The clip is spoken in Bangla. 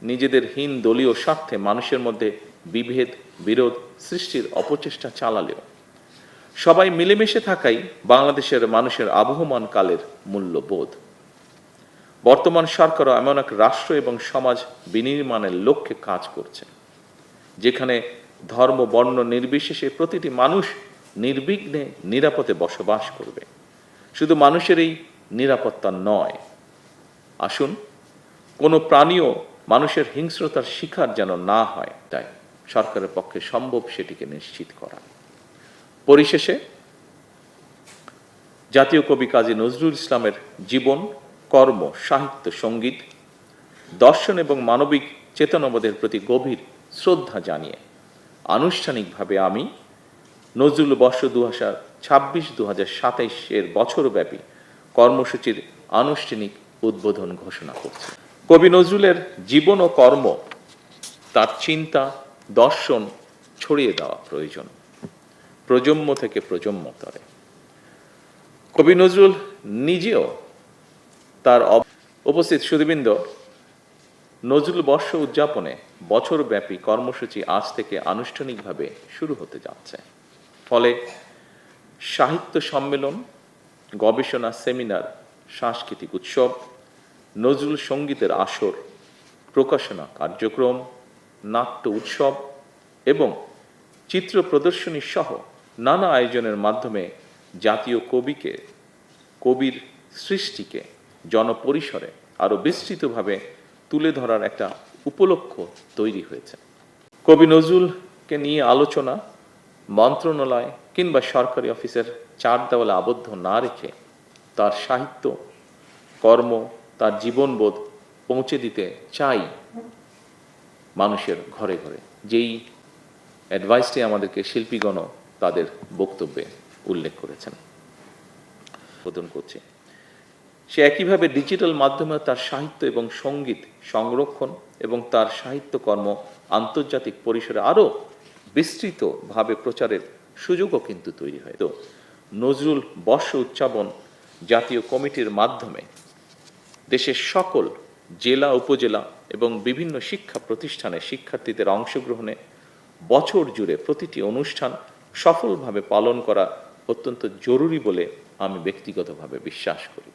নিজেদের হীন দলীয় স্বার্থে মানুষের মধ্যে বিভেদ বিরোধ সৃষ্টির অপচেষ্টা চালালেও সবাই মিলেমিশে থাকাই বাংলাদেশের মানুষের আবহমান কালের মূল্যবোধ। বর্তমান সরকারও এমন এক রাষ্ট্র এবং সমাজ বিনির্মাণের লক্ষ্যে কাজ করছে, যেখানে ধর্ম বর্ণ নির্বিশেষে প্রতিটি মানুষ নির্বিঘ্নে নিরাপদে বসবাস করবে। শুধু মানুষের এই নিরাপত্তা নয়, আসুন কোনো প্রাণীও মানুষের হিংস্রতার শিকার যেন না হয়, তাই সরকারের পক্ষে সম্ভব সেটিকে নিশ্চিত করা। পরিশেষে জাতীয় কবি কাজী নজরুল ইসলামের জীবন, কর্ম, সাহিত্য, সঙ্গীত, দর্শন এবং মানবিক চেতনাবোধের প্রতি গভীর শ্রদ্ধা জানিয়ে আনুষ্ঠানিকভাবে আমি নজরুল বর্ষ 2026-2027 এর বছরব্যাপী কর্মসূচির আনুষ্ঠানিক উদ্বোধন ঘোষণা করছি। কবি নজরুলের জীবন ও কর্ম, তার চিন্তা, দর্শন ছড়িয়ে দেওয়া প্রয়োজন প্রজন্ম থেকে প্রজন্ম তরে। কবি নজরুল নিজেও তার উপস্থিত সুধীবৃন্দ, নজরুল বর্ষ উদযাপনে বছরব্যাপী কর্মসূচি আজ থেকে আনুষ্ঠানিকভাবে শুরু হতে যাচ্ছে। ফলে সাহিত্য সম্মেলন, গবেষণা সেমিনার, সাংস্কৃতিক উৎসব, নজরুল সঙ্গীতের আসর, প্রকাশনা কার্যক্রম, নাট্য উৎসব এবং চিত্র প্রদর্শনী সহ নানা আয়োজনের মাধ্যমে জাতীয় কবির সৃষ্টিকে জনপরিসরে আরও বিস্তৃতভাবে তুলে ধরার একটা উপলক্ষ তৈরি হয়েছে। কবি নজরুলকে নিয়ে আলোচনা মন্ত্রণালয় কিংবা সরকারি অফিসের চার দেওয়ালে আবদ্ধ না রেখে তার সাহিত্য, কর্ম, তার জীবনবোধ পৌঁছে দিতে চাই মানুষের ঘরে ঘরে, যেই অ্যাডভাইসটি আমাদেরকে শিল্পীগণও তাদের বক্তব্যে উল্লেখ করেছেন। বোধন করছে সে একইভাবে ডিজিটাল মাধ্যমে তার সাহিত্য এবং সঙ্গীত সংরক্ষণ এবং তার সাহিত্যকর্ম আন্তর্জাতিক পরিসরে আরও বিস্তৃতভাবে প্রচারের সুযোগও কিন্তু তৈরি হয়। তো নজরুল বর্ষ উদযাপন জাতীয় কমিটির মাধ্যমে দেশের সকল জেলা, উপজেলা এবং বিভিন্ন শিক্ষা প্রতিষ্ঠানে শিক্ষার্থীদের অংশগ্রহণে বছর জুড়ে প্রতিটি অনুষ্ঠান সফলভাবে পালন করা অত্যন্ত জরুরি বলে আমি ব্যক্তিগতভাবে বিশ্বাস করি।